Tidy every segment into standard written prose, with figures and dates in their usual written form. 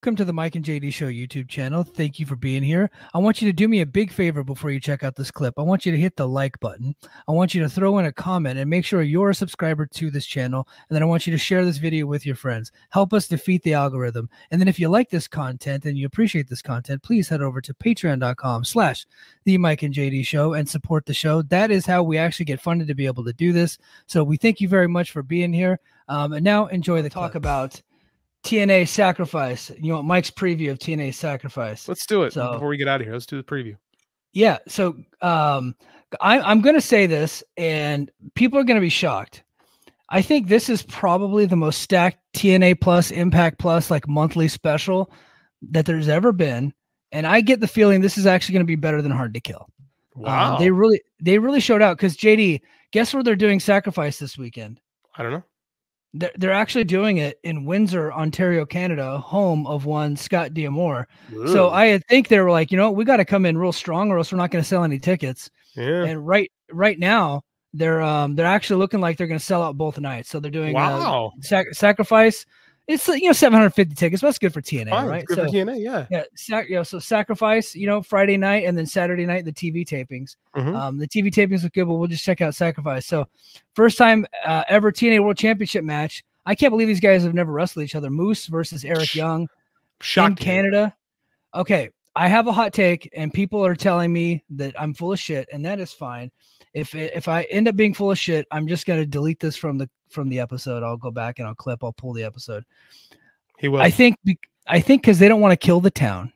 Welcome to the Mike and JD Show YouTube channel. Thank you for being here. I want you to do me a big favor before you check out this clip. I want you to hit the like button. I want you to throw in a comment and make sure you're a subscriber to this channel. And then I want you to share this video with your friends. Help us defeat the algorithm. And then if you like this content and you appreciate this content, please head over to patreon.com/the Mike and JD Show and support the show. That is how we actually get funded to be able to do this. So we thank you very much for being here. And now enjoy the talk about TNA Sacrifice. You know, Mike's preview of TNA Sacrifice. Let's do it. So, before we get out of here, let's do the preview. Yeah. So I'm going to say this, and people are going to be shocked. I think this is probably the most stacked TNA Plus, Impact Plus, like monthly special that there's ever been. And I get the feeling this is actually going to be better than Hard to Kill. Wow. They really showed out. Because JD, guess where they're doing Sacrifice this weekend? I don't know. They're actually doing it in Windsor, Ontario, Canada, home of one Scott D'Amore. Ooh. So I think they were like, you know, we got to come in real strong or else we're not going to sell any tickets. Yeah. And right now they're actually looking like they're going to sell out both nights. So they're doing Sacrifice. It's 750 tickets. But that's good for TNA, right? Good for TNA, yeah. So Sacrifice, Friday night and then Saturday night the TV tapings. The TV tapings look good, but we'll just check out Sacrifice. So first time ever TNA World Championship match. I can't believe these guys have never wrestled each other. Moose versus Eric Young in Canada. Okay, I have a hot take, and people are telling me that I'm full of shit, and that is fine. If I end up being full of shit, I'm just gonna delete this from the episode. I'll go back and I'll pull the episode. He will. I think because they don't want to kill the town.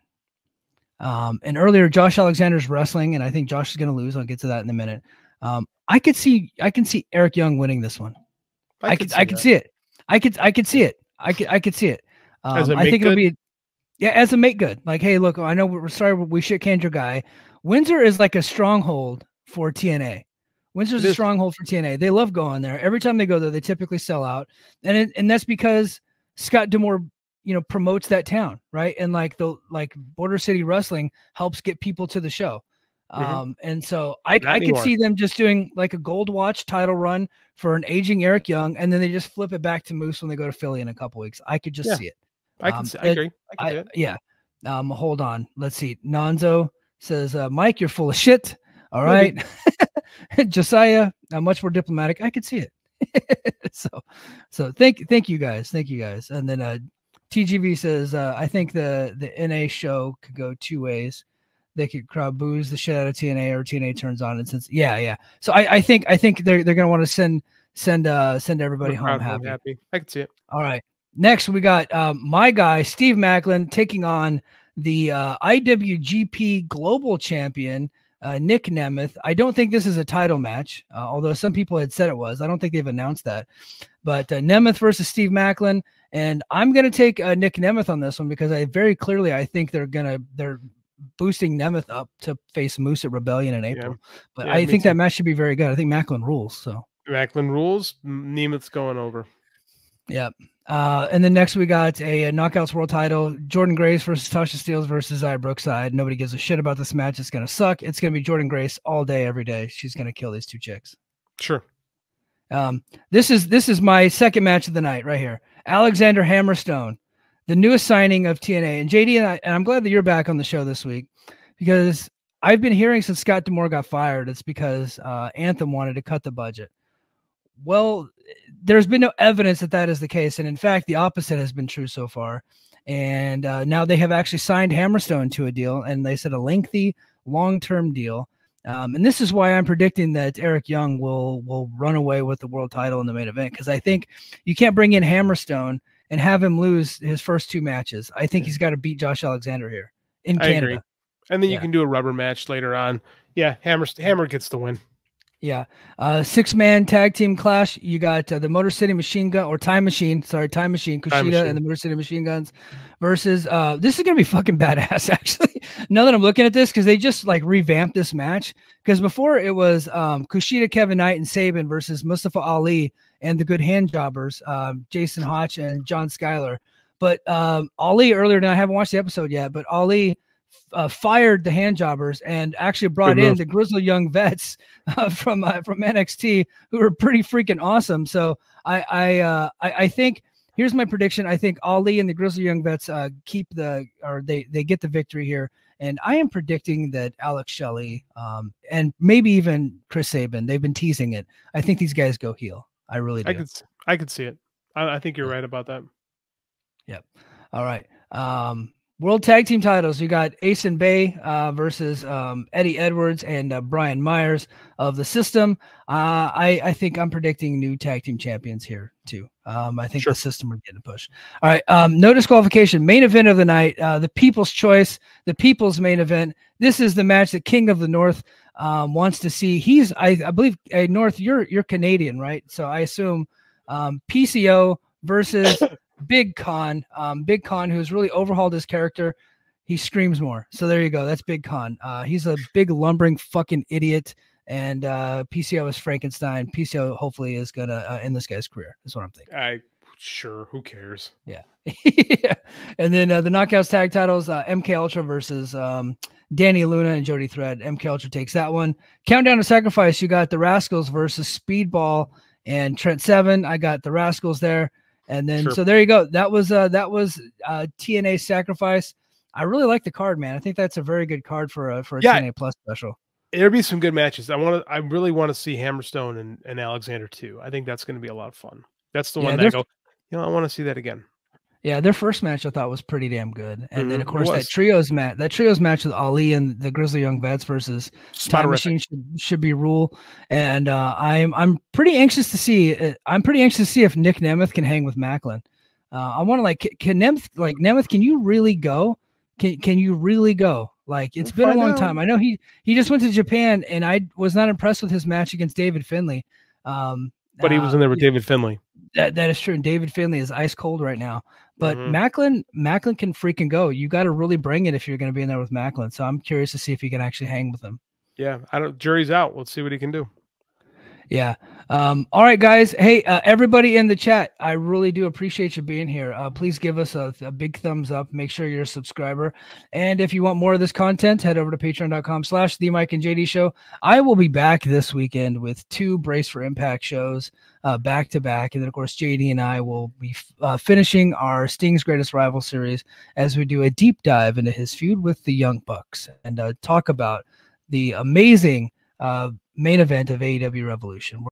And earlier Josh Alexander's wrestling, and I think Josh is gonna lose. I'll get to that in a minute. I can see Eric Young winning this one. I could see it. I could see it. I think it'll be as a make good. Like, hey, look, I know we're sorry we shit canned your guy. Windsor is like a stronghold for TNA. Windsor's a stronghold for TNA. They love going there. Every time they go there, they typically sell out. And that's because Scott D'Amore, promotes that town, right? And like Border City Wrestling helps get people to the show. And so I could see them just doing like a gold watch title run for an aging Eric Young, and then they just flip it back to Moose when they go to Philly in a couple weeks. I could just see it. I agree. Yeah. Hold on. Let's see. Nonzo says, Mike, you're full of shit. All right. Josiah, much more diplomatic. I could see it. so thank you guys. Thank you guys. And then TGV says, I think the NA show could go two ways. They could crowd boos the shit out of TNA, or TNA turns on. And since so I think they're gonna want to send everybody home happy. I can see it. All right. Next we got my guy Steve Macklin taking on the IWGP Global Champion Nick Nemeth. I don't think this is a title match, although some people had said it was. I don't think they've announced that. But Nemeth versus Steve Macklin, and I'm gonna take Nick Nemeth on this one because I think they're boosting Nemeth up to face Moose at Rebellion in April. But I think that match should be very good. I think Macklin rules. So Macklin rules. Nemeth's going over. Yeah. And then next we got a Knockouts World title, Jordan Grace versus Tasha Steelz versus Zaya Brookside. Nobody gives a shit about this match. It's going to suck. It's going to be Jordan Grace all day, every day. She's going to kill these two chicks. Sure. This is my second match of the night right here. Alexander Hammerstone, the newest signing of TNA. And JD and I'm glad that you're back on the show this week, because I've been hearing since Scott D'Amore got fired, it's because Anthem wanted to cut the budget. Well, there's been no evidence that is the case. And in fact, the opposite has been true so far. And now they have actually signed Hammerstone to a deal, and they said a lengthy, long-term deal. And this is why I'm predicting that Eric Young will run away with the world title in the main event, because I think you can't bring in Hammerstone and have him lose his first two matches. I think he's got to beat Josh Alexander here in Canada. Agree. And then you can do a rubber match later on. Yeah, Hammer gets the win. Yeah. 6-man tag team clash. You got the Motor City Machine Gun, or Time Machine, Kushida and the Motor City Machine Guns versus this is gonna be fucking badass, actually. Now that I'm looking at this, because they just like revamped this match, because before it was Kushida, Kevin Knight, and Sabin versus Mustafa Ali and the Good Hand Jobbers, Jason Hotch and John Schuyler. But Ali earlier, and I haven't watched the episode yet, but Ali fired the Hand Jobbers and actually brought in the Grizzly Young Vets from NXT, who were pretty freaking awesome. So I think Here's my prediction. I think Ali and the Grizzly Young Vets they get the victory here. And I am predicting that Alex Shelley and maybe even Chris Sabin, they've been teasing it. I think these guys go heel. I really do. I could see it. I think you're right about that. Yep. All right. World Tag Team titles. You got Ace and Bay versus Eddie Edwards and Brian Myers of the System. I think I'm predicting new tag team champions here too. I think the System are getting a push. All right. No disqualification. Main event of the night. The People's Choice. The People's Main Event. This is the match that King of the North wants to see. He's I believe North. You're Canadian, right? So I assume PCO versus Big Con, who's really overhauled his character. He screams more. So there you go. That's Big Con. He's a big lumbering fucking idiot. And PCO is Frankenstein. PCO hopefully is gonna end this guy's career. That's what I'm thinking. Sure. Who cares? Yeah. Yeah. And then the Knockouts tag titles, MK Ultra versus Danny Luna and Jody Thread. MK Ultra takes that one. Countdown to Sacrifice. You got the Rascals versus Speedball and Trent Seven. I got the Rascals there. And then, so there you go. That was TNA Sacrifice. I really like the card, man. I think that's a very good card for a TNA Plus special. There'll be some good matches. I really want to see Hammerstone and Alexander too. I think that's going to be a lot of fun. That's the one that I go, I want to see that again. Yeah, their first match I thought was pretty damn good. And then of course that trios match with Ali and the Grizzly Young Vets versus Time Machine should be rule. And I'm pretty anxious to see. I'm pretty anxious to see if Nick Nemeth can hang with Macklin. I want to can Nemeth, can you really go? Can you really go? Like it's been a long time. I know he just went to Japan, and I was not impressed with his match against David Finlay. But he was in there with David Finlay. That is true. And David Finlay is ice cold right now. But Macklin can freaking go. You got to really bring it if you're going to be in there with Macklin. So I'm curious to see if you can actually hang with him. Yeah, jury's out. Let's see what he can do. Yeah. All right, guys. Hey, everybody in the chat, I really do appreciate you being here. Please give us a big thumbs up. Make sure you're a subscriber. And if you want more of this content, head over to patreon.com/The Mike and JD Show. I will be back this weekend with 2 Brace for Impact shows back to back. And then, of course, JD and I will be finishing our Sting's Greatest Rival series as we do a deep dive into his feud with the Young Bucks and talk about the amazing main event of AEW Revolution.